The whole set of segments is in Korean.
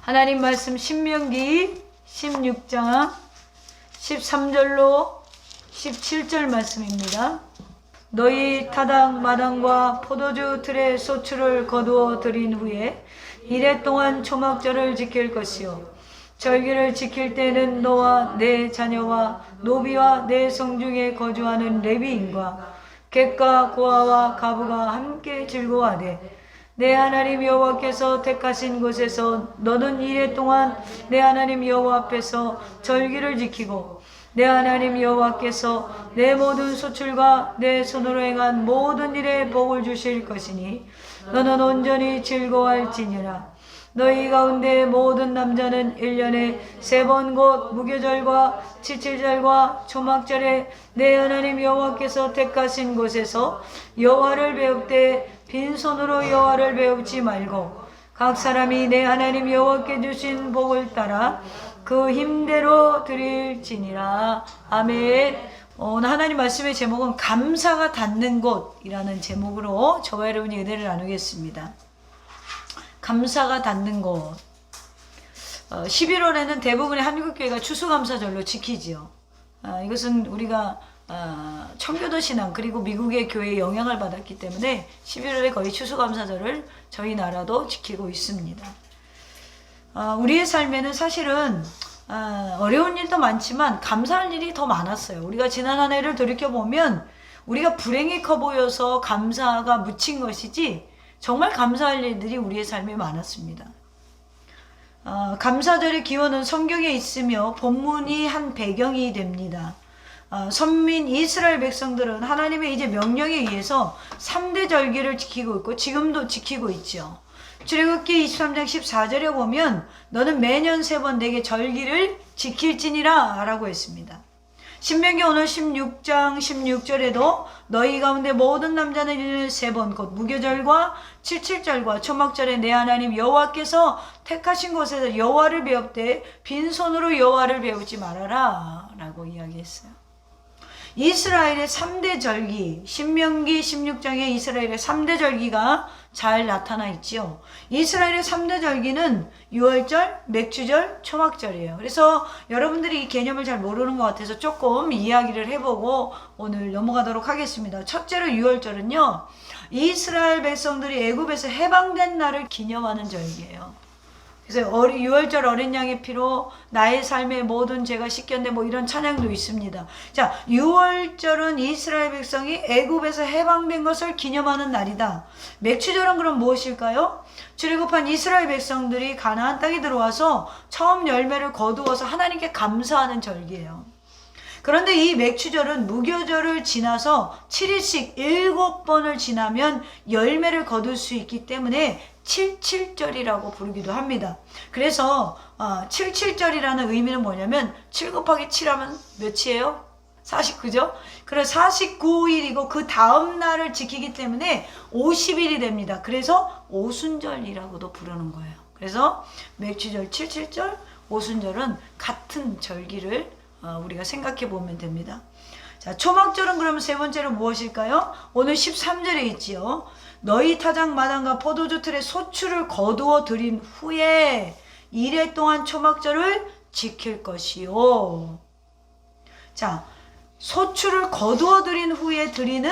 하나님 말씀 신명기 16장 13절로 17절 말씀입니다. 너희 타당 마당과 포도주 틀에 소출을 거두어 들인 후에 이래 동안 초막절을 지킬 것이요 절기를 지킬 때는 너와 내 자녀와 노비와 내 성중에 거주하는 레위인과 객과 고아와 가부가 함께 즐거워하되 내 하나님 여호와께서 택하신 곳에서 너는 이래 동안 내 하나님 여호와 앞에서 절기를 지키고 내 하나님 여호와께서 내 모든 소출과 내 손으로 행한 모든 일에 복을 주실 것이니 너는 온전히 즐거워할지니라. 너희 가운데 모든 남자는 1년에 3번 곧 무교절과 칠칠절과 초막절에 내 하나님 여호와께서 택하신 곳에서 여호와를 배울 때 빈손으로 여호와를 배우지 말고 각 사람이 내 하나님 여호와께 주신 복을 따라 그 힘대로 드릴지니라. 아멘. 오늘 하나님 말씀의 제목은 감사가 닿는 곳이라는 제목으로 저와 여러분이 은혜를 나누겠습니다. 감사가 닿는 곳. 11월에는 대부분의 한국교회가 추수감사절로 지키지요. 이것은 우리가 청교도 신앙 그리고 미국의 교회에 영향을 받았기 때문에 11월에 거의 추수감사절을 저희 나라도 지키고 있습니다. 우리의 삶에는 사실은 어려운 일도 많지만 감사할 일이 더 많았어요. 우리가 지난 한 해를 돌이켜보면 우리가 불행이 커 보여서 감사가 묻힌 것이지 정말 감사할 일들이 우리의 삶에 많았습니다. 감사절의 기원은 성경에 있으며 본문이 한 배경이 됩니다. 선민 이스라엘 백성들은 하나님의 이제 명령에 의해서 3대 절기를 지키고 있고 지금도 지키고 있죠. 출애굽기 23장 14절에 보면 너는 매년 3번 내게 절기를 지킬지니라 라고 했습니다. 신명기 오늘 16장 16절에도 너희 가운데 모든 남자는 1년에 3번 곧 무교절과 칠칠절과 초막절에 내 하나님 여호와께서 택하신 곳에서 여호와를 배웁되 빈손으로 여호와를 배우지 말아라 라고 이야기했어요. 이스라엘의 3대 절기, 신명기 16장에 이스라엘의 3대 절기가 잘 나타나 있지요. 이스라엘의 3대 절기는 유월절, 맥주절, 초막절이에요. 그래서 여러분들이 이 개념을 잘 모르는 것 같아서 조금 이야기를 해보고 오늘 넘어가도록 하겠습니다. 첫째로 유월절은요, 이스라엘 백성들이 애굽에서 해방된 날을 기념하는 절기예요. 그래서 유월절 어린 양의 피로 나의 삶의 모든 죄가 씻겼네 뭐 이런 찬양도 있습니다. 자, 유월절은 이스라엘 백성이 애굽에서 해방된 것을 기념하는 날이다. 맥주절은 그럼 무엇일까요? 출애굽한 이스라엘 백성들이 가나안 땅에 들어와서 처음 열매를 거두어서 하나님께 감사하는 절기예요. 그런데 이 맥주절은 무교절을 지나서 7일씩 7번을 지나면 열매를 거둘 수 있기 때문에 칠칠절이라고 부르기도 합니다. 그래서 칠칠절이라는 의미는 뭐냐면 7 곱하기 7하면 몇이에요? 49죠? 그래서 49일이고 그 다음 날을 지키기 때문에 50일이 됩니다. 그래서 오순절이라고도 부르는 거예요. 그래서 맥주절, 칠칠절, 오순절은 같은 절기를 우리가 생각해 보면 됩니다. 자, 초막절은 그러면 세 번째로 무엇일까요? 오늘 13절에 있지요. 너희 타작 마당과 포도주 틀에 소출을 거두어 들인 후에 이래 동안 초막절을 지킬 것이요. 자, 소출을 거두어 들인 후에 드리는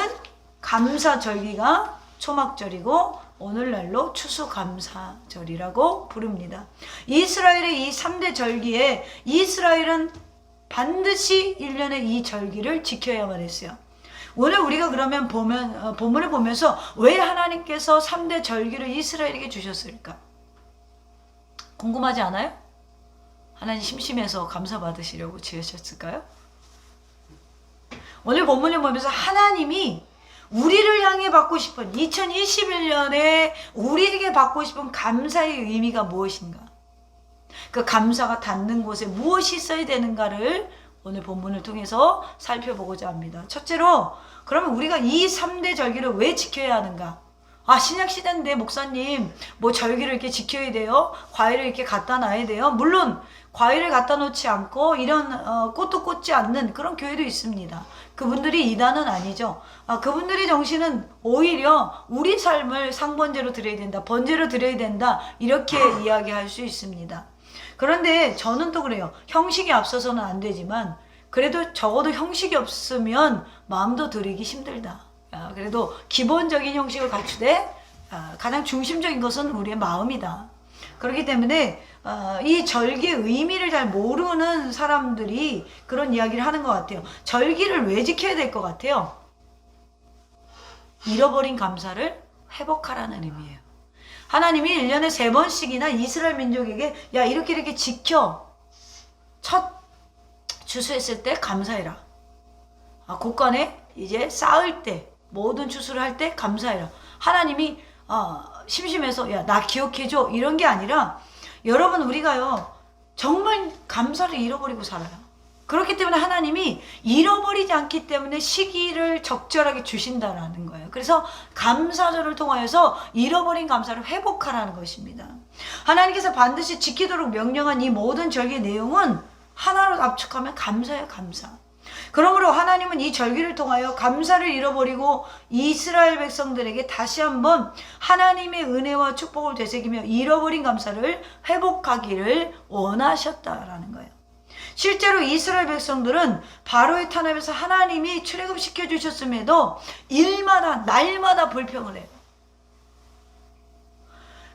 감사절기가 초막절이고 오늘날로 추수감사절이라고 부릅니다. 이스라엘의 이 3대 절기에 이스라엘은 반드시 1년에 이 절기를 지켜야만 했어요. 오늘 우리가 그러면 본문을 보면서 왜 하나님께서 3대 절기를 이스라엘에게 주셨을까? 궁금하지 않아요? 하나님 심심해서 감사 받으시려고 지으셨을까요? 오늘 본문을 보면서 하나님이 우리를 향해 받고 싶은 2021년에 우리에게 받고 싶은 감사의 의미가 무엇인가? 그 감사가 닿는 곳에 무엇이 있어야 되는가를 오늘 본문을 통해서 살펴보고자 합니다. 첫째로 그러면 우리가 이 3대 절기를 왜 지켜야 하는가? 아, 신약시대인데 목사님 뭐 절기를 이렇게 지켜야 돼요? 과일을 이렇게 갖다 놔야 돼요? 물론 과일을 갖다 놓지 않고 이런 꽃도 꽂지 않는 그런 교회도 있습니다. 그분들이 이단은 아니죠. 그분들의 정신은 오히려 우리 삶을 상번제로 드려야 된다, 번제로 드려야 된다, 이렇게 이야기할 수 있습니다. 그런데 저는 또 그래요. 형식이 앞서서는 안 되지만 그래도 적어도 형식이 없으면 마음도 드리기 힘들다. 그래도 기본적인 형식을 갖추되 가장 중심적인 것은 우리의 마음이다. 그렇기 때문에 이 절기의 의미를 잘 모르는 사람들이 그런 이야기를 하는 것 같아요. 절기를 왜 지켜야 될 것 같아요? 잃어버린 감사를 회복하라는 의미예요. 하나님이 1년에 3번씩이나 이스라엘 민족에게 야, 이렇게 지켜. 첫 추수했을 때 감사해라. 곡간에 이제 쌓을 때, 모든 추수를 할 때 감사해라. 하나님이 심심해서 야, 나 기억해줘, 이런 게 아니라, 여러분, 우리가요 정말 감사를 잃어버리고 살아요. 그렇기 때문에 하나님이 잃어버리지 않기 때문에 시기를 적절하게 주신다라는 거예요. 그래서 감사절을 통하여서 잃어버린 감사를 회복하라는 것입니다. 하나님께서 반드시 지키도록 명령한 이 모든 절기의 내용은 하나로 압축하면 감사예요. 감사. 그러므로 하나님은 이 절기를 통하여 감사를 잃어버리고 이스라엘 백성들에게 다시 한번 하나님의 은혜와 축복을 되새기며 잃어버린 감사를 회복하기를 원하셨다라는 거예요. 실제로 이스라엘 백성들은 바로의 탄압에서 하나님이 출애굽시켜 주셨음에도 일마다 날마다 불평을 해요.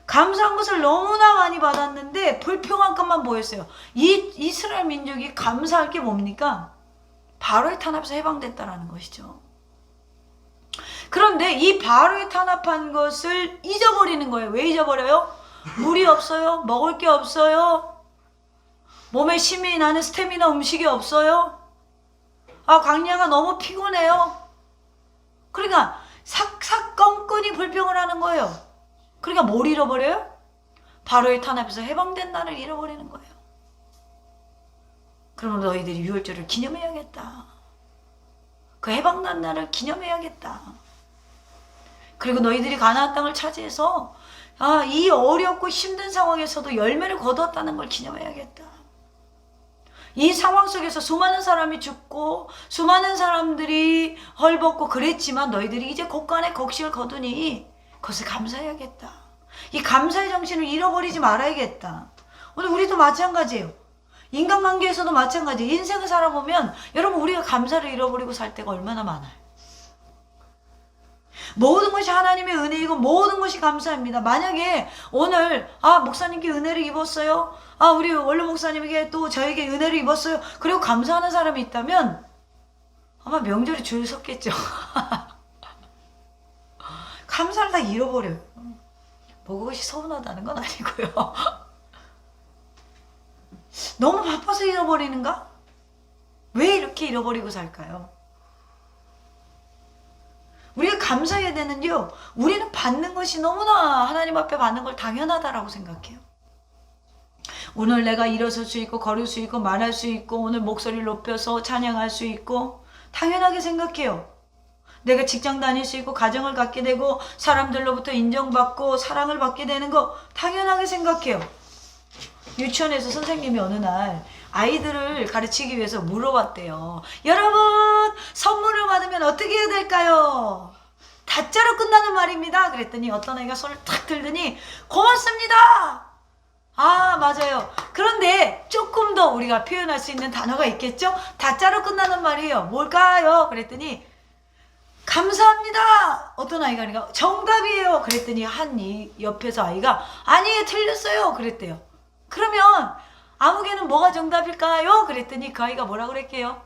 감사한 것을 너무나 많이 받았는데 불평한 것만 보였어요. 이 이스라엘 민족이 감사할 게 뭡니까? 바로의 탄압에서 해방됐다라는 것이죠. 그런데 이 바로의 탄압한 것을 잊어버리는 거예요. 왜 잊어버려요? 물이 없어요? 먹을 게 없어요? 몸에 힘이 나는 스태미나 음식이 없어요? 광야가 너무 피곤해요? 그러니까 사건건이 불평을 하는 거예요. 그러니까 뭘 잃어버려요? 바로의 탄압에서 해방된 날을 잃어버리는 거예요. 그러면 너희들이 유월절을 기념해야겠다. 그 해방난 날을 기념해야겠다. 그리고 너희들이 가나안 땅을 차지해서 이 어렵고 힘든 상황에서도 열매를 거두었다는 걸 기념해야겠다. 이 상황 속에서 수많은 사람이 죽고 수많은 사람들이 헐벗고 그랬지만 너희들이 이제 곡간에 곡식을 거두니 그것을 감사해야겠다. 이 감사의 정신을 잃어버리지 말아야겠다. 오늘 우리도 마찬가지예요. 인간관계에서도 마찬가지예요. 인생을 살아보면 여러분, 우리가 감사를 잃어버리고 살 때가 얼마나 많아요. 모든 것이 하나님의 은혜이고 모든 것이 감사합니다. 만약에 오늘 목사님께 은혜를 입었어요. 우리 원로 목사님에게 또 저에게 은혜를 입었어요. 그리고 감사하는 사람이 있다면 아마 명절이 줄 섰겠죠. 감사를 다 잃어버려요. 뭐 그것이 서운하다는 건 아니고요. 너무 바빠서 잃어버리는가? 왜 이렇게 잃어버리고 살까요? 우리가 감사해야 되는데요, 우리는 받는 것이 너무나 하나님 앞에 받는 걸 당연하다라고 생각해요. 오늘 내가 일어설 수 있고 걸을 수 있고 말할 수 있고 오늘 목소리를 높여서 찬양할 수 있고 당연하게 생각해요. 내가 직장 다닐 수 있고 가정을 갖게 되고 사람들로부터 인정받고 사랑을 받게 되는 거 당연하게 생각해요. 유치원에서 선생님이 어느 날 아이들을 가르치기 위해서 물어봤대요. 여러분, 선물을 받으면 어떻게 해야 될까요? 다자로 끝나는 말입니다. 그랬더니 어떤 아이가 손을 탁 들더니 고맙습니다. 맞아요. 그런데 조금 더 우리가 표현할 수 있는 단어가 있겠죠? 다자로 끝나는 말이에요. 뭘까요? 그랬더니 감사합니다. 어떤 아이가 그러니까 정답이에요. 그랬더니 옆에서 아이가 아니에요, 틀렸어요. 그랬대요. 그러면 아무개는 뭐가 정답일까요? 그랬더니 그 아이가 뭐라 그랬게요?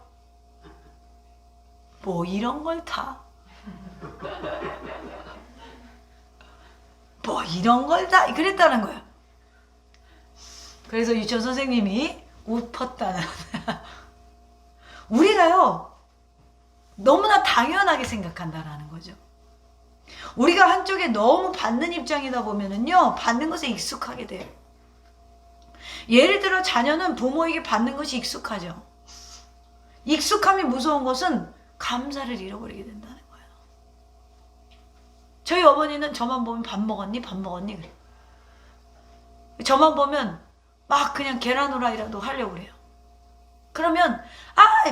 뭐 이런 걸 다. 뭐 이런 걸 다. 그랬다는 거야. 그래서 유치원 선생님이 웃었다는. 우리가요, 너무나 당연하게 생각한다라는 거죠. 우리가 한쪽에 너무 받는 입장이다 보면은요, 받는 것에 익숙하게 돼요. 예를 들어 자녀는 부모에게 받는 것이 익숙하죠. 익숙함이 무서운 것은 감사를 잃어버리게 된다는 거예요. 저희 어머니는 저만 보면 밥 먹었니? 밥 먹었니? 그래. 저만 보면 막 그냥 계란 후라이라도 하려고 그래요. 그러면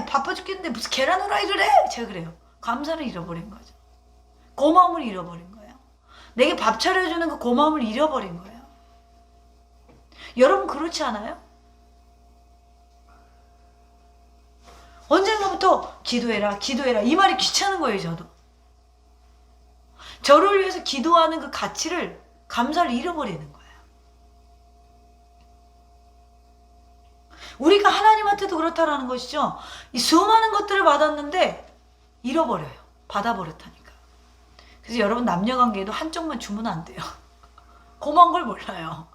바빠 죽겠는데 무슨 계란 후라이를 해? 제가 그래요. 감사를 잃어버린 거죠. 고마움을 잃어버린 거예요. 내게 밥 차려주는 그 고마움을 잃어버린 거예요. 여러분 그렇지 않아요? 언젠가부터 기도해라 기도해라 이 말이 귀찮은 거예요. 저도 저를 위해서 기도하는 그 가치를 감사를 잃어버리는 거예요. 우리가 하나님한테도 그렇다라는 것이죠. 이 수많은 것들을 받았는데 잃어버려요. 받아버렸다니까. 그래서 여러분 남녀관계에도 한쪽만 주면 안 돼요. 고마운 걸 몰라요.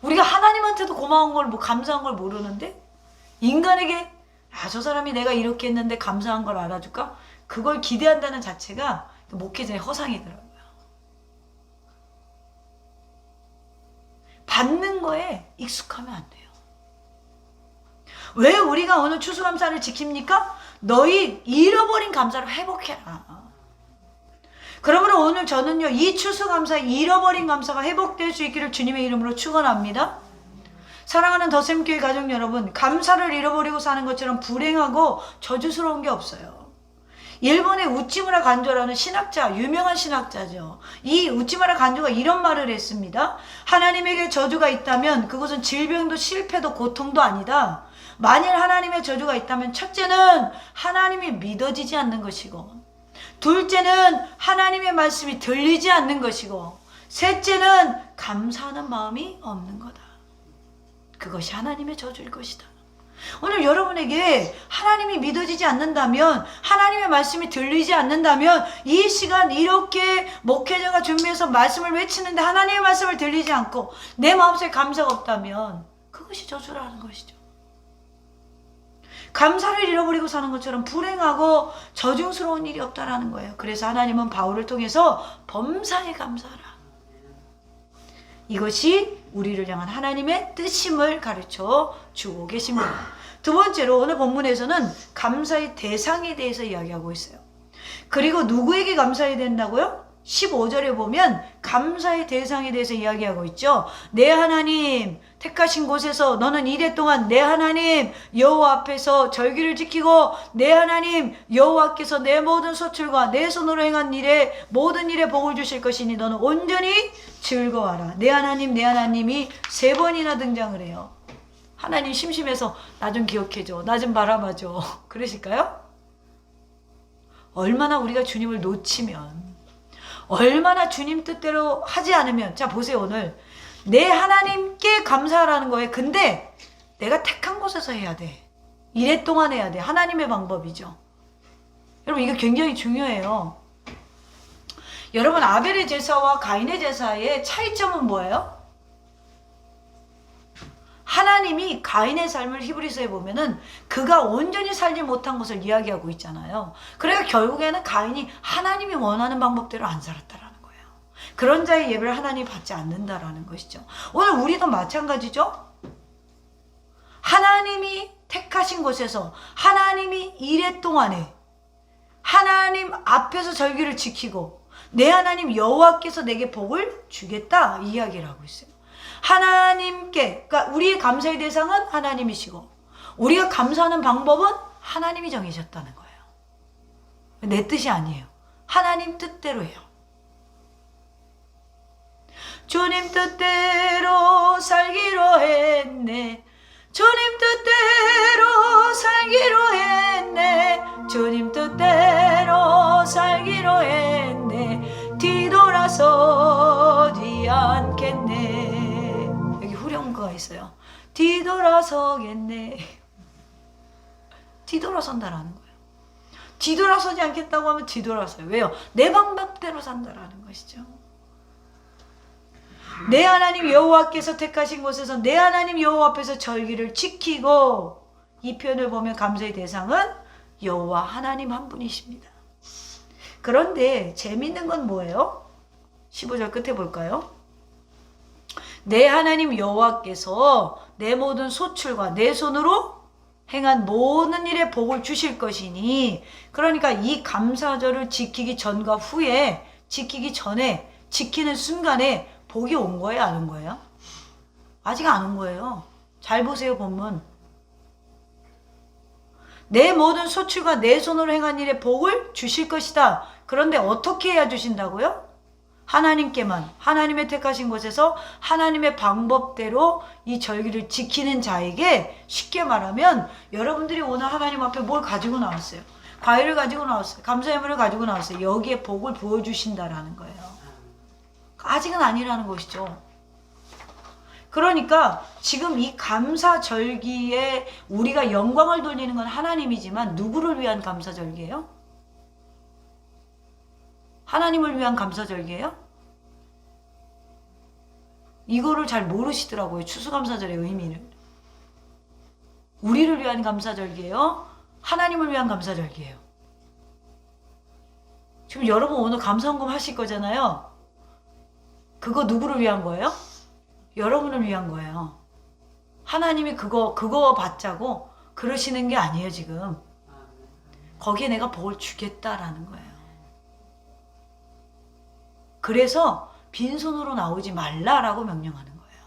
우리가 하나님한테도 고마운 걸 감사한 걸 모르는데 인간에게 저 사람이 내가 이렇게 했는데 감사한 걸 알아줄까? 그걸 기대한다는 자체가 목회자의 허상이더라고요. 받는 거에 익숙하면 안 돼요. 왜 우리가 오늘 추수감사를 지킵니까? 너희 잃어버린 감사를 회복해라. 그러므로 오늘 저는요, 이 추수감사, 잃어버린 감사가 회복될 수 있기를 주님의 이름으로 축원합니다. 사랑하는 더샘교회 가족 여러분, 감사를 잃어버리고 사는 것처럼 불행하고 저주스러운 게 없어요. 일본의 우찌무라 간조라는 신학자, 유명한 신학자죠. 이 우찌무라 간조가 이런 말을 했습니다. 하나님에게 저주가 있다면 그것은 질병도 실패도 고통도 아니다. 만일 하나님의 저주가 있다면 첫째는 하나님이 믿어지지 않는 것이고, 둘째는 하나님의 말씀이 들리지 않는 것이고, 셋째는 감사하는 마음이 없는 거다. 그것이 하나님의 저주일 것이다. 오늘 여러분에게 하나님이 믿어지지 않는다면, 하나님의 말씀이 들리지 않는다면, 이 시간 이렇게 목회자가 준비해서 말씀을 외치는데 하나님의 말씀을 들리지 않고 내 마음속에 감사가 없다면 그것이 저주라는 것이죠. 감사를 잃어버리고 사는 것처럼 불행하고 저중스러운 일이 없다라는 거예요. 그래서 하나님은 바울을 통해서 범사에 감사하라. 이것이 우리를 향한 하나님의 뜻임을 가르쳐 주고 계십니다. 두 번째로 오늘 본문에서는 감사의 대상에 대해서 이야기하고 있어요. 그리고 누구에게 감사해야 된다고요? 15절에 보면 감사의 대상에 대해서 이야기하고 있죠. 내 하나님 택하신 곳에서 너는 이래 동안 내 하나님 여호와 앞에서 절기를 지키고 내 하나님 여호와께서 내 모든 소출과 내 손으로 행한 일에 모든 일에 복을 주실 것이니 너는 온전히 즐거워하라. 내 하나님 내 하나님이 3번이나 등장을 해요. 하나님 심심해서 나 좀 기억해줘, 나 좀 바라봐줘, 그러실까요? 얼마나 우리가 주님을 놓치면, 얼마나 주님 뜻대로 하지 않으면, 자 보세요. 오늘 내 하나님께 감사하라는 거예요. 근데 내가 택한 곳에서 해야 돼. 이래 동안 해야 돼. 하나님의 방법이죠. 여러분 이거 굉장히 중요해요. 여러분 아벨의 제사와 가인의 제사의 차이점은 뭐예요? 하나님이 가인의 삶을 히브리서에 보면은 그가 온전히 살지 못한 것을 이야기하고 있잖아요. 그러니까 결국에는 가인이 하나님이 원하는 방법대로 안 살았다라는 거예요. 그런 자의 예배를 하나님이 받지 않는다라는 것이죠. 오늘 우리도 마찬가지죠. 하나님이 택하신 곳에서 하나님이 이래 동안에 하나님 앞에서 절기를 지키고 내 하나님 여호와께서 내게 복을 주겠다 이 이야기를 하고 있어요. 하나님께, 그러니까 우리의 감사의 대상은 하나님이시고 우리가 감사하는 방법은 하나님이 정해졌다는 거예요. 내 뜻이 아니에요. 하나님 뜻대로 해요. 주님 뜻대로 살기로 했네. 주님 뜻대로 살기로 했네. 주님 뜻대로 살기로 했네. 뒤돌아서지 않겠네. 여기 후렴구가 있어요. 뒤돌아서겠네. 뒤돌아선다라는 거예요. 뒤돌아서지 않겠다고 하면 뒤돌아서요. 왜요? 내 방법대로 산다라는 것이죠. 내 하나님 여호와께서 택하신 곳에서 내 하나님 여호와 앞에서 절기를 지키고, 이 표현을 보면 감사의 대상은 여호와 하나님 한 분이십니다. 그런데 재밌는 건 뭐예요? 15절 끝에 볼까요? 내 하나님 여호와께서 내 모든 소출과 내 손으로 행한 모든 일에 복을 주실 것이니, 그러니까 이 감사절을 지키기 전과 후에 지키기 전에 지키는 순간에 복이 온 거예요, 안 온 거예요? 아직 안 온 거예요. 잘 보세요, 본문. 내 모든 소출과 내 손으로 행한 일에 복을 주실 것이다. 그런데 어떻게 해야 주신다고요? 하나님께만, 하나님의 택하신 곳에서 하나님의 방법대로 이 절기를 지키는 자에게, 쉽게 말하면 여러분들이 오늘 하나님 앞에 뭘 가지고 나왔어요? 과일을 가지고 나왔어요. 감사예물을 가지고 나왔어요. 여기에 복을 부어주신다라는 거예요. 아직은 아니라는 것이죠. 그러니까 지금 이 감사절기에 우리가 영광을 돌리는 건 하나님이지만 누구를 위한 감사절기예요? 하나님을 위한 감사절기예요? 이거를 잘 모르시더라고요. 추수감사절의 의미를. 우리를 위한 감사절기예요? 하나님을 위한 감사절기예요. 지금 여러분 오늘 감사헌금 하실 거잖아요. 그거 누구를 위한 거예요? 여러분을 위한 거예요. 하나님이 그거 받자고 그러시는 게 아니에요, 지금. 거기에 내가 복을 주겠다라는 거예요. 그래서 빈손으로 나오지 말라라고 명령하는 거예요.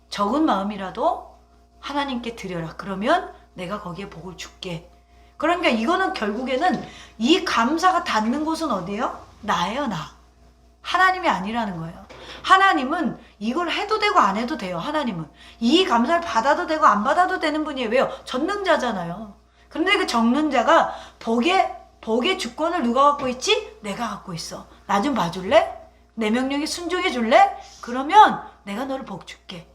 적은 마음이라도 하나님께 드려라. 그러면 내가 거기에 복을 줄게. 그러니까 이거는 결국에는 이 감사가 닿는 곳은 어디예요? 나예요, 나. 하나님이 아니라는 거예요. 하나님은 이걸 해도 되고 안 해도 돼요. 하나님은 이 감사를 받아도 되고 안 받아도 되는 분이에요. 왜요? 전능자잖아요. 그런데 그 전능자가 복의 주권을 누가 갖고 있지? 내가 갖고 있어. 나 좀 봐줄래? 내 명령에 순종해 줄래? 그러면 내가 너를 복 줄게.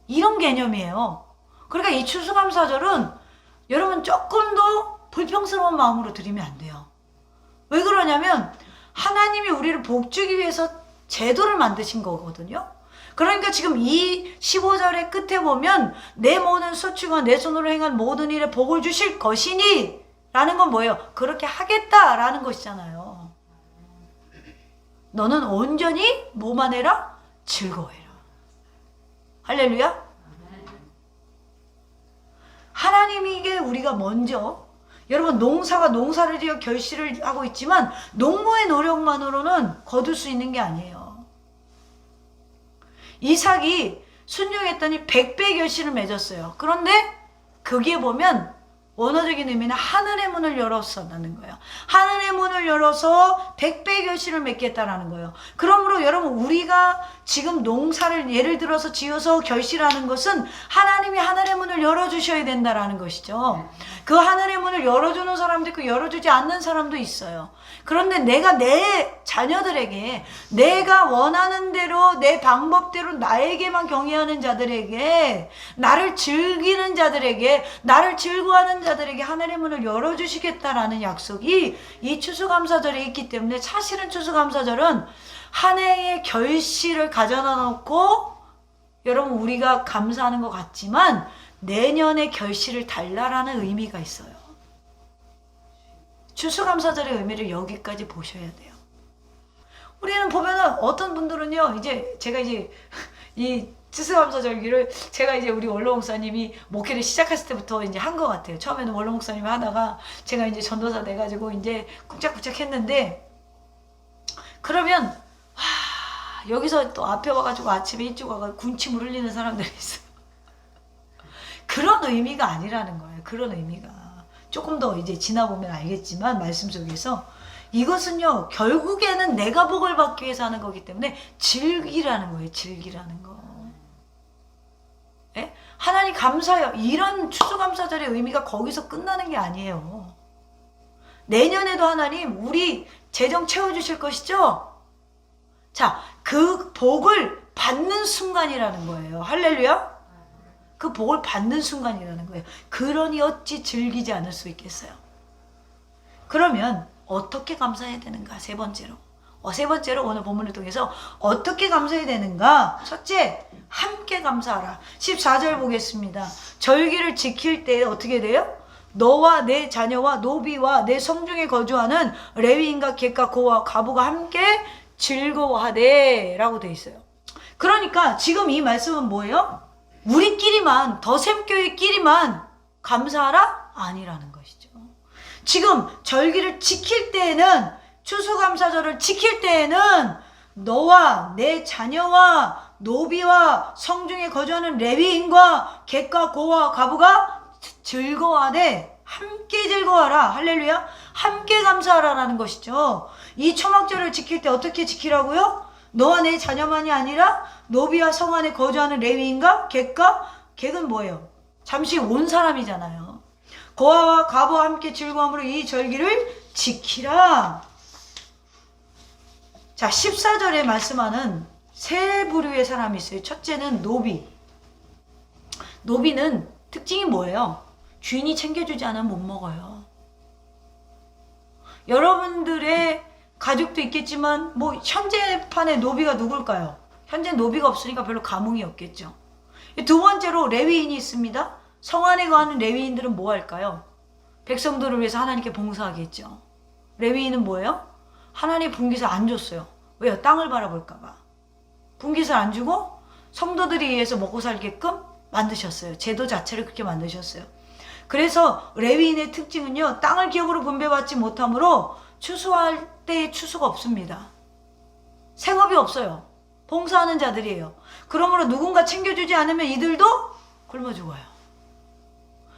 이런 개념이에요. 그러니까 이 추수감사절은 여러분 조금 더 불평스러운 마음으로 드리면 안 돼요. 왜 그러냐면 하나님이 우리를 복 주기 위해서 제도를 만드신 거거든요. 그러니까 지금 이 15절의 끝에 보면 내 모든 소출과 내 손으로 행한 모든 일에 복을 주실 것이니 라는 건 뭐예요? 그렇게 하겠다라는 것이잖아요. 너는 온전히 뭐만 해라? 즐거워해라. 할렐루야? 하나님에게 우리가 먼저, 여러분 농사가 농사를 지어 결실을 하고 있지만 농부의 노력만으로는 거둘 수 있는 게 아니에요. 이삭이 순종했더니 100배의 결실을 맺었어요. 그런데 거기에 보면 원어적인 의미는 하늘의 문을 열었다는 거예요. 하늘의 문을 열어서 100배의 결실을 맺겠다라는 거예요. 그러므로 여러분 우리가 지금 농사를 예를 들어서 지어서 결실하는 것은 하나님이 하늘의 문을 열어주셔야 된다라는 것이죠. 그 하늘의 문을 열어주는 사람도 있고 열어주지 않는 사람도 있어요. 그런데 내가 내 자녀들에게 내가 원하는 대로 내 방법대로 나에게만 경외하는 자들에게, 나를 즐기는 자들에게, 나를 즐거워하는 자들에게 하늘의 문을 열어주시겠다라는 약속이 이 추수감사절에 있기 때문에, 사실은 추수감사절은 한 해의 결실을 가져다 놓고 여러분 우리가 감사하는 것 같지만 내년의 결실을 달라라는 의미가 있어요. 추수감사절의 의미를 여기까지 보셔야 돼요. 우리는 보면은 어떤 분들은요, 제가 이 추수감사절기를 제가 우리 원로 목사님이 목회를 시작했을 때부터 한 것 같아요. 처음에는 원로 목사님이 하다가 제가 전도사 돼가지고 꾹짝꾹짝 했는데, 그러면 여기서 또 앞에 와가지고 아침에 일찍 와가지고 군침을 흘리는 사람들이 있어요. 그런 의미가 아니라는 거예요. 그런 의미가 조금 더 지나보면 알겠지만 말씀 속에서 이것은요 결국에는 내가 복을 받기 위해서 하는 거기 때문에 즐기라는 거예요. 즐기라는 거. 예? 하나님 감사해요. 이런 추수감사절의 의미가 거기서 끝나는 게 아니에요. 내년에도 하나님 우리 재정 채워주실 것이죠? 자, 그 복을 받는 순간이라는 거예요. 할렐루야? 그 복을 받는 순간이라는 거예요. 그러니 어찌 즐기지 않을 수 있겠어요? 그러면 어떻게 감사해야 되는가? 세 번째로 오늘 본문을 통해서 어떻게 감사해야 되는가? 첫째, 함께 감사하라. 14절 보겠습니다. 절기를 지킬 때 어떻게 돼요? 너와 내 자녀와 노비와 내 성중에 거주하는 레위인과 객과 고와 과부가 함께 즐거워하되 라고 돼 있어요. 그러니까 지금 이 말씀은 뭐예요? 우리끼리만, 더샘교회끼리만 감사하라? 아니라는 것이죠. 지금 절기를 지킬 때에는, 추수감사절을 지킬 때에는 너와 내 자녀와 노비와 성중에 거주하는 레위인과 객과 고와 과부가 즐거워하되 함께 즐거워하라. 할렐루야. 함께 감사하라라는 것이죠. 이 초막절을 지킬 때 어떻게 지키라고요? 너와 내 자녀만이 아니라 노비와 성 안에 거주하는 레위인과 객은 뭐예요? 잠시 온 사람이잖아요. 고아와 과부와 함께 즐거움으로 이 절기를 지키라. 자, 14절에 말씀하는 세 부류의 사람이 있어요. 첫째는 노비. 노비는 특징이 뭐예요? 주인이 챙겨주지 않으면 못 먹어요. 여러분들의 가족도 있겠지만 뭐 현재판의 노비가 누굴까요? 현재 노비가 없으니까 별로 감흥이 없겠죠. 두 번째로 레위인이 있습니다. 성 안에 거하는 레위인들은 뭐 할까요? 백성들을 위해서 하나님께 봉사하겠죠. 레위인은 뭐예요? 하나님 분깃을 안 줬어요. 왜요? 땅을 바라볼까 봐. 분깃을 안 주고 성도들이 위해서 먹고 살게끔 만드셨어요. 제도 자체를 그렇게 만드셨어요. 그래서 레위인의 특징은요, 땅을 기업으로 분배받지 못하므로 추수할 때 추수가 없습니다. 생업이 없어요. 봉사하는 자들이에요. 그러므로 누군가 챙겨주지 않으면 이들도 굶어 죽어요.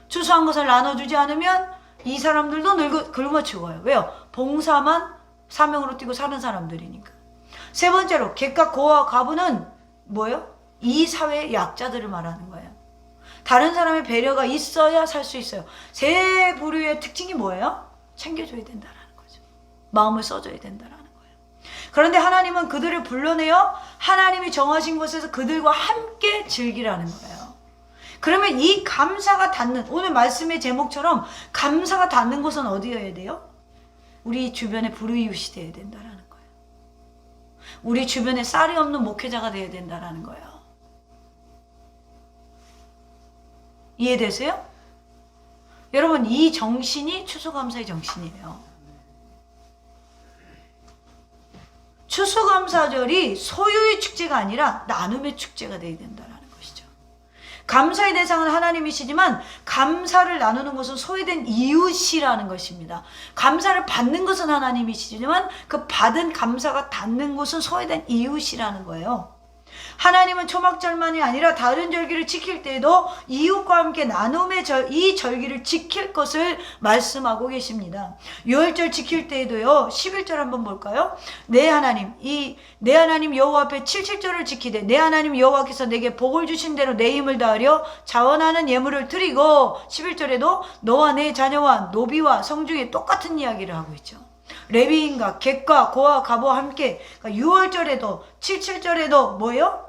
추수한 것을 나눠주지 않으면 이 사람들도 굶어 죽어요. 왜요? 봉사만 사명으로 뛰고 사는 사람들이니까. 세 번째로 객과 고와 과부는 뭐예요? 이 사회의 약자들을 말하는 거예요. 다른 사람의 배려가 있어야 살 수 있어요. 세 부류의 특징이 뭐예요? 챙겨줘야 된다라는 거죠. 마음을 써줘야 된다라는 거예요. 그런데 하나님은 그들을 불러내어 하나님이 정하신 곳에서 그들과 함께 즐기라는 거예요. 그러면 이 감사가 닿는, 오늘 말씀의 제목처럼 감사가 닿는 곳은 어디여야 돼요? 우리 주변에 불우이웃이 되어야 된다라는 거예요. 우리 주변에 쌀이 없는 목회자가 되어야 된다라는 거예요. 이해되세요? 여러분, 이 정신이 추수감사의 정신이에요. 추수감사절이 소유의 축제가 아니라 나눔의 축제가 되어야 된다라는 것이죠. 감사의 대상은 하나님이시지만 감사를 나누는 것은 소외된 이웃이라는 것입니다. 감사를 받는 것은 하나님이시지만 그 받은 감사가 닿는 곳은 소외된 이웃이라는 거예요. 하나님은 초막절만이 아니라 다른 절기를 지킬 때에도 이웃과 함께 나눔의 이 절기를 지킬 것을 말씀하고 계십니다. 유월절 지킬 때에도요, 11절 한번 볼까요? 내 하나님 여호와 앞에 77절을 지키되 내 하나님 여호와께서 내게 복을 주신 대로 내 힘을 다하려 자원하는 예물을 드리고, 11절에도 너와 내 자녀와 노비와 성중에 똑같은 이야기를 하고 있죠. 레위인과 객과 고와 과부와 함께, 그러니까 6월절에도 77절에도 뭐예요?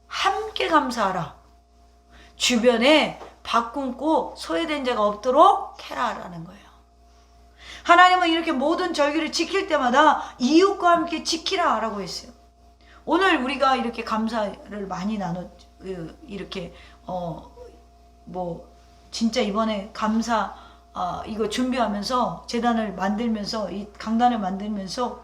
함께 감사하라. 주변에 밥 굶고 소외된 자가 없도록 해라라는 거예요. 하나님은 이렇게 모든 절기를 지킬 때마다 이웃과 함께 지키라라고 했어요. 오늘 우리가 이렇게 감사를 많이 이렇게 진짜 이번에 감사 이거 준비하면서 재단을 만들면서 이 강단을 만들면서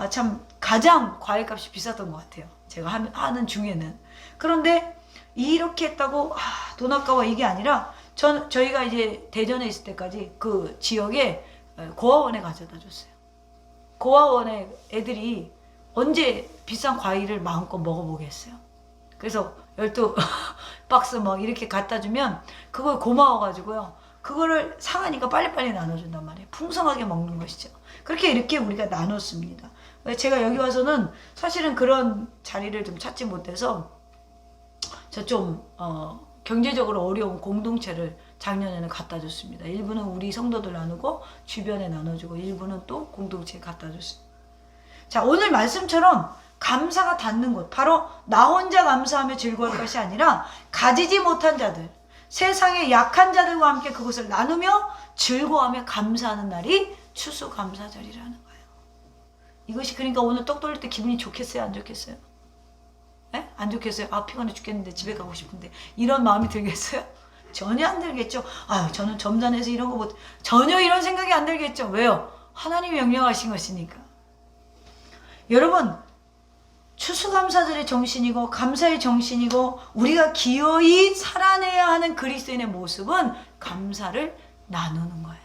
참 가장 과일값이 비쌌던 것 같아요. 제가 하는 중에는. 그런데 이렇게 했다고 돈 아까워 이게 아니라 저희가 이제 대전에 있을 때까지 그 지역에 고아원에 가져다 줬어요. 고아원에 애들이 언제 비싼 과일을 마음껏 먹어보겠어요. 그래서 12박스 막 이렇게 갖다 주면 그걸 고마워가지고요. 그거를 상하니까 빨리빨리 나눠준단 말이에요. 풍성하게 먹는 것이죠. 이렇게 우리가 나눴습니다. 제가 여기 와서는 사실은 그런 자리를 좀 찾지 못해서 저 좀 경제적으로 어려운 공동체를 작년에는 갖다 줬습니다. 일부는 우리 성도들 나누고 주변에 나눠주고 일부는 또 공동체에 갖다 줬습니다. 자, 오늘 말씀처럼 감사가 닿는 곳, 바로 나 혼자 감사하며 즐거울 것이 아니라 가지지 못한 자들, 세상의 약한 자들과 함께 그것을 나누며 즐거워하며 감사하는 날이 추수감사절이라는 거예요. 이것이 그러니까 오늘 떡 돌릴 때 기분이 좋겠어요? 안 좋겠어요? 네? 안 좋겠어요? 피곤해 죽겠는데 집에 가고 싶은데 이런 마음이 들겠어요? 전혀 안 들겠죠. 저는 점잖아서 이런 거 못, 전혀 이런 생각이 안 들겠죠. 왜요? 하나님이 명령하신 것이니까. 여러분, 추수감사절의 정신이고 감사의 정신이고 우리가 기어이 살아내야 하는 그리스도인의 모습은 감사를 나누는 거예요.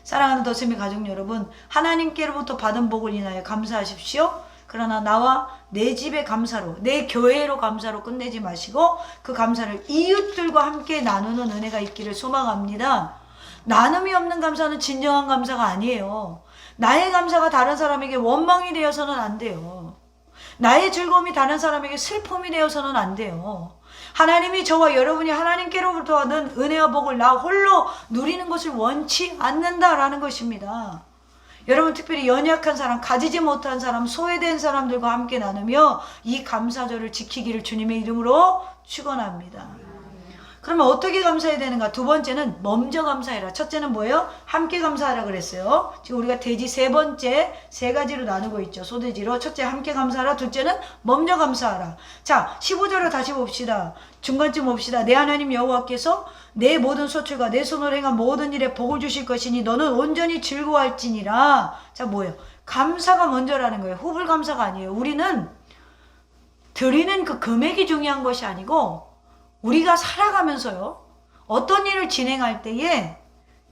사랑하는 더스미 가족 여러분, 하나님께로부터 받은 복을 인하여 감사하십시오. 그러나 나와 내 집의 감사로, 내 교회로 감사로 끝내지 마시고 그 감사를 이웃들과 함께 나누는 은혜가 있기를 소망합니다. 나눔이 없는 감사는 진정한 감사가 아니에요. 나의 감사가 다른 사람에게 원망이 되어서는 안 돼요. 나의 즐거움이 다른 사람에게 슬픔이 되어서는 안 돼요. 하나님이 저와 여러분이 하나님께로부터 받은 은혜와 복을 나 홀로 누리는 것을 원치 않는다라는 것입니다. 여러분, 특별히 연약한 사람, 가지지 못한 사람, 소외된 사람들과 함께 나누며 이 감사절을 지키기를 주님의 이름으로 축원합니다. 그러면 어떻게 감사해야 되는가? 두 번째는 먼저 감사해라. 첫째는 뭐예요? 함께 감사하라 그랬어요. 지금 우리가 돼지 세 번째 세 가지로 나누고 있죠. 소돼지로. 첫째 함께 감사하라. 둘째는 먼저 감사하라. 자, 15절을 다시 봅시다. 중간쯤 봅시다. 내 하나님 여호와께서 내 모든 소출과 내 손으로 행한 모든 일에 복을 주실 것이니 너는 온전히 즐거워할지니라. 자, 뭐예요? 감사가 먼저라는 거예요. 후불 감사가 아니에요. 우리는 드리는 그 금액이 중요한 것이 아니고 우리가 살아가면서요, 어떤 일을 진행할 때에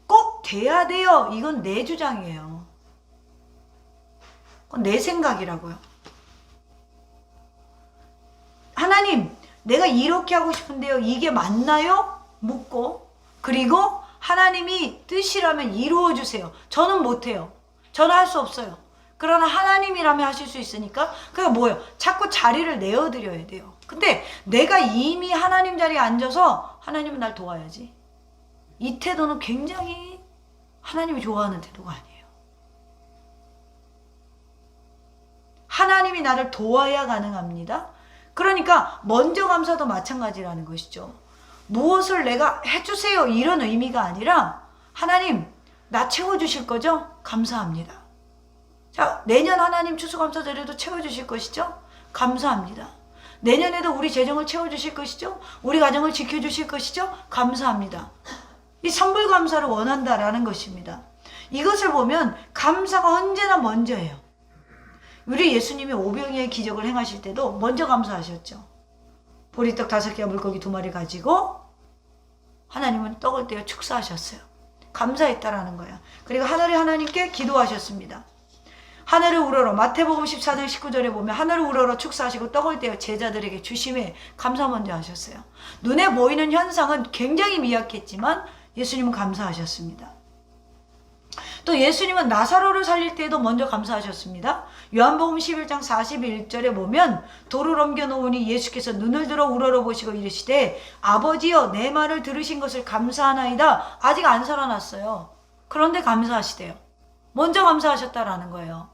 꼭 돼야 돼요. 이건 내 주장이에요. 그건 내 생각이라고요. 하나님, 내가 이렇게 하고 싶은데요, 이게 맞나요? 묻고, 그리고 하나님이 뜻이라면 이루어 주세요. 저는 못해요. 저는 할 수 없어요. 그러나 하나님이라면 하실 수 있으니까, 그러니까 뭐예요? 자꾸 자리를 내어드려야 돼요. 근데 내가 이미 하나님 자리에 앉아서 하나님은 날 도와야지. 이 태도는 굉장히 하나님이 좋아하는 태도가 아니에요. 하나님이 나를 도와야 가능합니다. 그러니까 먼저 감사도 마찬가지라는 것이죠. 무엇을 내가 해주세요 이런 의미가 아니라 하나님 나 채워주실 거죠? 감사합니다. 자, 내년 하나님 추수감사절에도 채워주실 것이죠? 감사합니다. 내년에도 우리 재정을 채워주실 것이죠? 우리 가정을 지켜주실 것이죠? 감사합니다. 이 선불감사를 원한다라는 것입니다. 이것을 보면 감사가 언제나 먼저예요. 우리 예수님이 오병이의 기적을 행하실 때도 먼저 감사하셨죠. 보리떡 5개와 물고기 2마리 가지고 하나님은 떡을 떼어 축사하셨어요. 감사했다라는 거야. 그리고 하늘의 하나님께 기도하셨습니다. 하늘을 우러러, 마태복음 14장 19절에 보면 하늘을 우러러 축사하시고 떡을 떼어 제자들에게 주심에 감사 먼저 하셨어요. 눈에 보이는 현상은 굉장히 미약했지만 예수님은 감사하셨습니다. 또 예수님은 나사로를 살릴 때에도 먼저 감사하셨습니다. 요한복음 11장 41절에 보면 돌을 옮겨 놓으니 예수께서 눈을 들어 우러러 보시고 이르시되 아버지여 내 말을 들으신 것을 감사하나이다. 아직 안 살아났어요. 그런데 감사하시대요. 먼저 감사하셨다라는 거예요.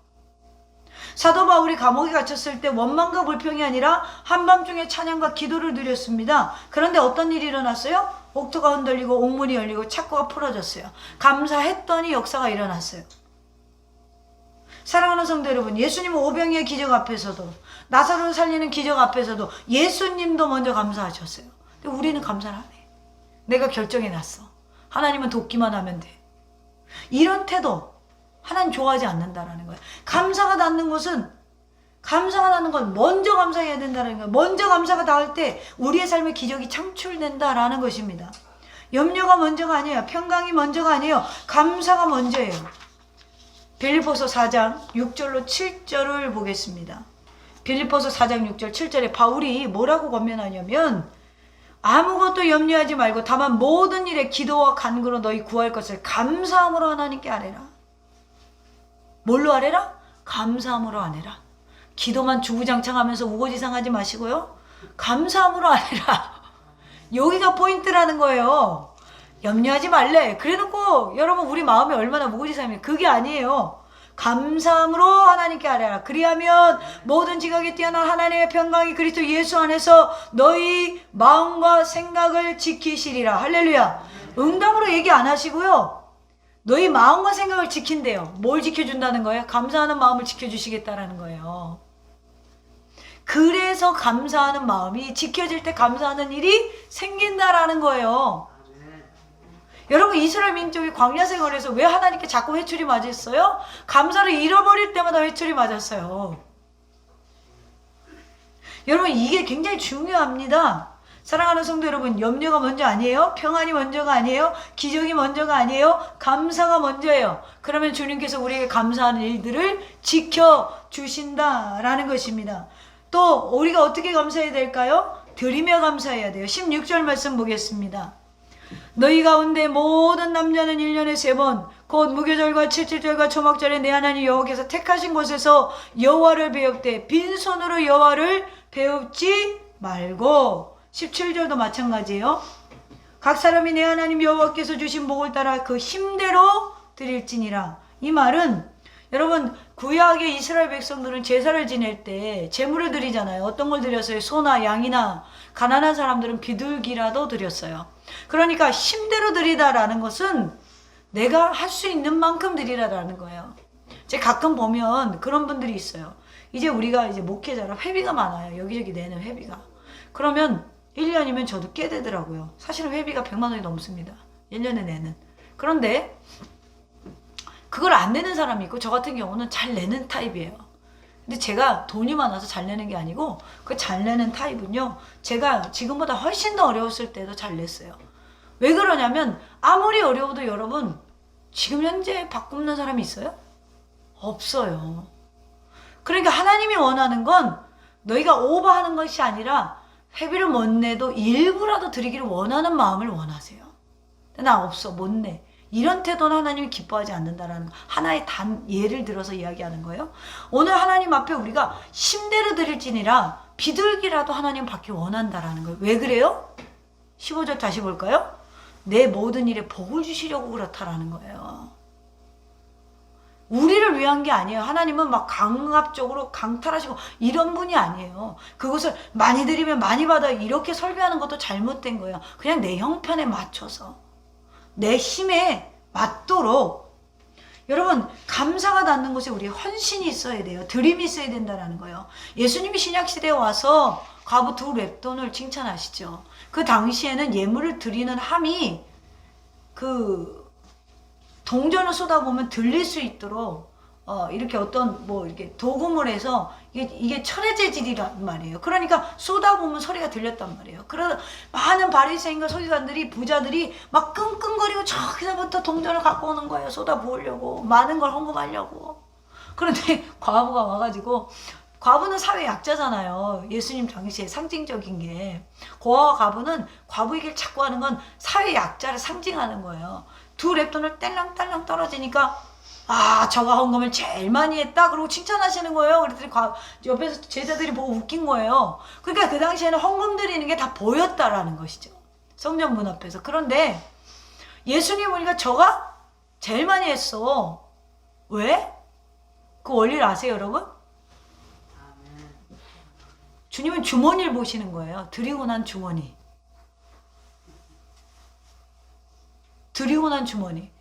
사도 바울이 감옥에 갇혔을 때 원망과 불평이 아니라 한밤중에 찬양과 기도를 드렸습니다. 그런데 어떤 일이 일어났어요? 옥토가 흔들리고 옥문이 열리고 착고가 풀어졌어요. 감사했더니 역사가 일어났어요. 사랑하는 성도 여러분, 예수님은 오병이의 기적 앞에서도 나사로를 살리는 기적 앞에서도 예수님도 먼저 감사하셨어요. 근데 우리는 감사를 안 해. 내가 결정해놨어. 하나님은 돕기만 하면 돼. 이런 태도 하나님 좋아하지 않는다라는 거예요. 감사가 닿는 건 먼저 감사해야 된다는 거예요. 먼저 감사가 닿을 때 우리의 삶의 기적이 창출된다라는 것입니다. 염려가 먼저가 아니에요. 평강이 먼저가 아니에요. 감사가 먼저예요. 빌립보서 4장 6절로 7절을 보겠습니다. 빌립보서 4장 6절 7절에 바울이 뭐라고 권면하냐면 아무것도 염려하지 말고 다만 모든 일에 기도와 간구로 너희 구할 것을 감사함으로 하나님께 아뢰라. 뭘로 아뢰라? 감사함으로 아뢰라. 기도만 주구장창하면서 우거지상하지 마시고요. 감사함으로 아뢰라. 여기가 포인트라는 거예요. 염려하지 말래. 그래놓고 여러분 우리 마음이 얼마나 우거지상이면 그게 아니에요. 감사함으로 하나님께 아뢰라. 그리하면 모든 지각에 뛰어난 하나님의 평강이 그리스도 예수 안에서 너희 마음과 생각을 지키시리라. 할렐루야. 응답으로 얘기 안 하시고요. 너희 마음과 생각을 지킨대요. 뭘 지켜준다는 거예요? 감사하는 마음을 지켜주시겠다라는 거예요. 그래서 감사하는 마음이 지켜질 때 감사하는 일이 생긴다라는 거예요. 여러분 이스라엘 민족이 광야 생활에서 왜 하나님께 자꾸 회초리 맞았어요? 감사를 잃어버릴 때마다 회초리 맞았어요. 여러분 이게 굉장히 중요합니다. 사랑하는 성도 여러분, 염려가 먼저 아니에요? 평안이 먼저가 아니에요? 기적이 먼저가 아니에요? 감사가 먼저예요. 그러면 주님께서 우리에게 감사하는 일들을 지켜주신다라는 것입니다. 또 우리가 어떻게 감사해야 될까요? 드리며 감사해야 돼요. 16절 말씀 보겠습니다. 너희 가운데 모든 남자는 1년에 3번 곧 무교절과 칠칠절과 초막절에 내 하나님 여호와께서 택하신 곳에서 여호와를 배웁되 빈손으로 여호와를 배웁지 말고. 17절도 마찬가지예요. 각 사람이 내 하나님 여호와께서 주신 복을 따라 그 힘대로 드릴지니라. 이 말은 여러분, 구약의 이스라엘 백성들은 제사를 지낼 때 제물을 드리잖아요. 어떤 걸 드렸어요? 소나 양이나. 가난한 사람들은 비둘기라도 드렸어요. 그러니까 힘대로 드리다라는 것은 내가 할 수 있는 만큼 드리라라는 거예요. 제가 가끔 보면 그런 분들이 있어요. 이제 우리가 이제 목회자라 회비가 많아요. 여기저기 내는 회비가. 그러면 1년이면 저도 꽤 되더라고요. 사실은 회비가 100만 원이 넘습니다. 1년에 내는. 그런데 그걸 안 내는 사람이 있고, 저 같은 경우는 잘 내는 타입이에요. 근데 제가 돈이 많아서 잘 내는 게 아니고, 그 잘 내는 타입은요, 제가 지금보다 훨씬 더 어려웠을 때도 잘 냈어요. 왜 그러냐면 아무리 어려워도 여러분, 지금 현재 밥 굶는 사람이 있어요? 없어요. 그러니까 하나님이 원하는 건 너희가 오버하는 것이 아니라 회비를 못 내도 일부라도 드리기를 원하는 마음을 원하세요. 나 없어, 못 내. 이런 태도는 하나님이 기뻐하지 않는다라는 하나의 예를 들어서 이야기하는 거예요. 오늘 하나님 앞에 우리가 힘대로 드릴지니라 비둘기라도 하나님 받기 원한다라는 거예요. 왜 그래요? 15절 다시 볼까요? 내 모든 일에 복을 주시려고 그렇다라는 거예요. 우리를 위한 게 아니에요. 하나님은 막 강압적으로 강탈하시고 이런 분이 아니에요. 그것을 많이 드리면 많이 받아 이렇게 설교하는 것도 잘못된 거예요. 그냥 내 형편에 맞춰서 내 힘에 맞도록. 여러분, 감사가 닿는 곳에 우리 헌신이 있어야 돼요. 드림이 있어야 된다는 거예요. 예수님이 신약시대에 와서 과부 2렙돈을 칭찬하시죠. 그 당시에는 예물을 드리는 함이 동전을 쏟아보면 들릴 수 있도록 이렇게 어떤 이렇게 도금을 해서 이게 철의 재질이란 말이에요. 그러니까 쏟아보면 소리가 들렸단 말이에요. 그러다 많은 바리새인과 서기관들이, 부자들이 막 끙끙거리고 저기서부터 동전을 갖고 오는 거예요. 쏟아부으려고, 많은 걸 헌금하려고. 그런데 과부가 와가지고, 과부는 사회 약자잖아요. 예수님 당시에 상징적인 게. 고아와 과부는 과부에게 자꾸 하는 건 사회 약자를 상징하는 거예요. 2렙돈을 딸랑딸랑 떨어지니까 저가 헌금을 제일 많이 했다. 그러고 칭찬하시는 거예요. 그랬더니 옆에서 제자들이 보고 웃긴 거예요. 그러니까 그 당시에는 헌금 드리는 게 다 보였다라는 것이죠. 성전 문 앞에서. 그런데 예수님 보니까 저가 제일 많이 했어. 왜? 그 원리를 아세요, 여러분? 주님은 주머니를 보시는 거예요. 드리고 난 주머니. 드리고 난 주머니.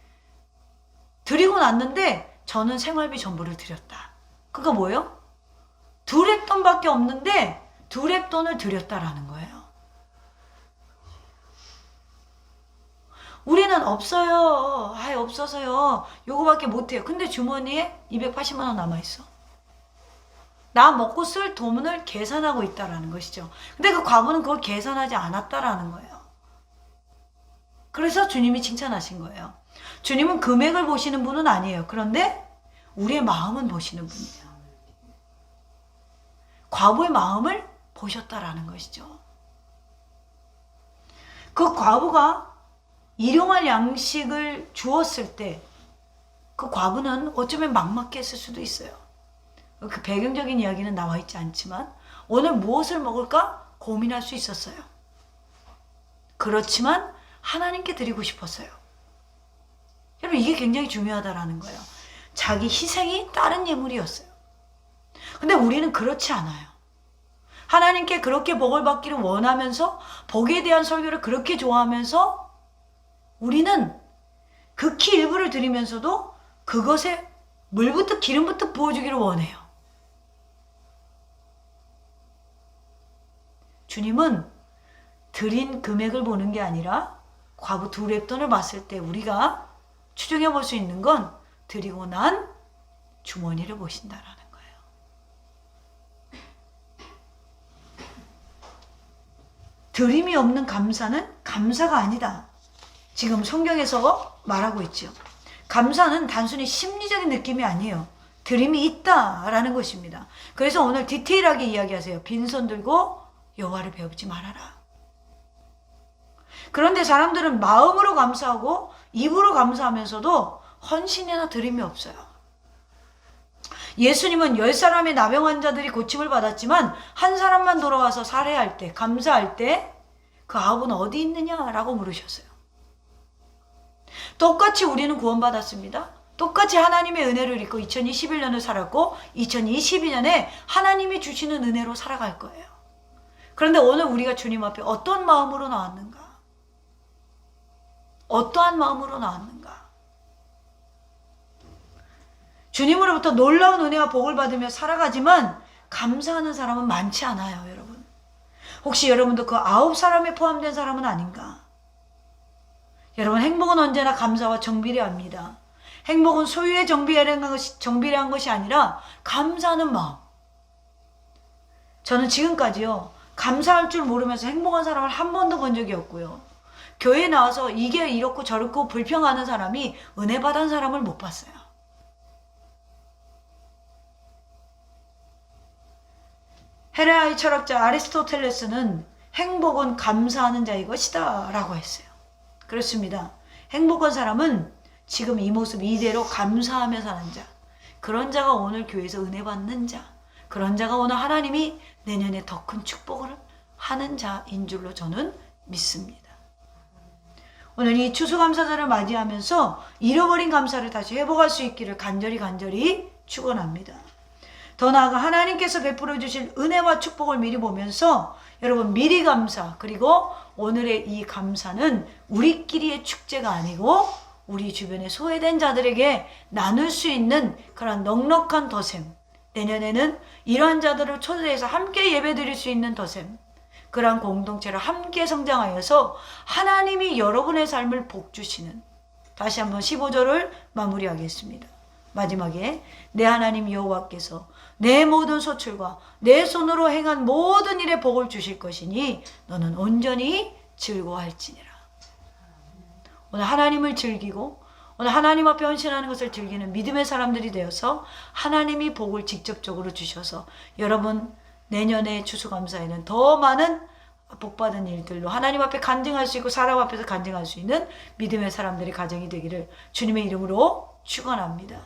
드리고 났는데 저는 생활비 전부를 드렸다. 그거 뭐예요? 2렙돈밖에 없는데 2렙돈을 드렸다라는 거예요. 우리는 없어요. 없어서요. 요거밖에 못해요. 근데 주머니에 280만 원 남아있어. 나 먹고 쓸 돈을 계산하고 있다라는 것이죠. 근데 그 과부는 그걸 계산하지 않았다라는 거예요. 그래서 주님이 칭찬하신 거예요. 주님은 금액을 보시는 분은 아니에요. 그런데 우리의 마음은 보시는 분이에요. 과부의 마음을 보셨다라는 것이죠. 그 과부가 일용할 양식을 주었을 때 그 과부는 어쩌면 막막히 했을 수도 있어요. 그 배경적인 이야기는 나와 있지 않지만 오늘 무엇을 먹을까 고민할 수 있었어요. 그렇지만 하나님께 드리고 싶었어요. 여러분, 이게 굉장히 중요하다라는 거예요. 자기 희생이 다른 예물이었어요. 근데 우리는 그렇지 않아요. 하나님께 그렇게 복을 받기를 원하면서 복에 대한 설교를 그렇게 좋아하면서 우리는 극히 일부를 드리면서도 그것에 물부터 기름부터 부어주기를 원해요. 주님은 드린 금액을 보는 게 아니라 과부 2렙돈을 봤을 때 우리가 추정해 볼 수 있는 건 드리고 난 주머니를 보신다라는 거예요. 드림이 없는 감사는 감사가 아니다. 지금 성경에서 말하고 있죠. 감사는 단순히 심리적인 느낌이 아니에요. 드림이 있다라는 것입니다. 그래서 오늘 디테일하게 이야기하세요. 빈손 들고 여호와를 배우지 말아라. 그런데 사람들은 마음으로 감사하고 입으로 감사하면서도 헌신이나 드림이 없어요. 예수님은 10사람의 나병 환자들이 고침을 받았지만 한 사람만 돌아와서 살해할 때, 감사할 때 그 아합은 어디 있느냐라고 물으셨어요. 똑같이 우리는 구원받았습니다. 똑같이 하나님의 은혜를 입고 2021년을 살았고 2022년에 하나님이 주시는 은혜로 살아갈 거예요. 그런데 오늘 우리가 주님 앞에 어떤 마음으로 나왔는가? 어떠한 마음으로 나왔는가? 주님으로부터 놀라운 은혜와 복을 받으며 살아가지만 감사하는 사람은 많지 않아요, 여러분. 혹시 여러분도 그 9사람에 포함된 사람은 아닌가? 여러분, 행복은 언제나 감사와 정비례합니다. 행복은 소유에 정비례한 것이 아니라 감사하는 마음. 저는 지금까지요, 감사할 줄 모르면서 행복한 사람을 한 번도 본 적이 없고요. 교회에 나와서 이게 이렇고 저렇고 불평하는 사람이 은혜 받은 사람을 못 봤어요. 헤레아의 철학자 아리스토텔레스는 행복은 감사하는 자의 것이다 라고 했어요. 그렇습니다. 행복한 사람은 지금 이 모습 이대로 감사하며 사는 자, 그런 자가 오늘 교회에서 은혜 받는 자, 그런 자가 오늘 하나님이 내년에 더 큰 축복을 하는 자인 줄로 저는 믿습니다. 오늘 이 추수감사절을 맞이하면서 잃어버린 감사를 다시 회복할 수 있기를 간절히 축원합니다. 더 나아가 하나님께서 베풀어 주실 은혜와 축복을 미리 보면서 여러분 미리 감사, 그리고 오늘의 이 감사는 우리끼리의 축제가 아니고 우리 주변에 소외된 자들에게 나눌 수 있는 그런 넉넉한 덧셈, 내년에는 이러한 자들을 초대해서 함께 예배드릴 수 있는 덧셈, 그러한 공동체를 함께 성장하여서 하나님이 여러분의 삶을 복주시는, 다시 한번 15절을 마무리하겠습니다. 마지막에 내 하나님 여호와께서 내 모든 소출과 내 손으로 행한 모든 일에 복을 주실 것이니 너는 온전히 즐거워할지니라. 오늘 하나님을 즐기고 오늘 하나님 앞에 헌신하는 것을 즐기는 믿음의 사람들이 되어서 하나님이 복을 직접적으로 주셔서 여러분 내년에 추수감사에는 더 많은 복받은 일들로 하나님 앞에 간증할 수 있고 사람 앞에서 간증할 수 있는 믿음의 사람들의 가정이 되기를 주님의 이름으로 축원합니다.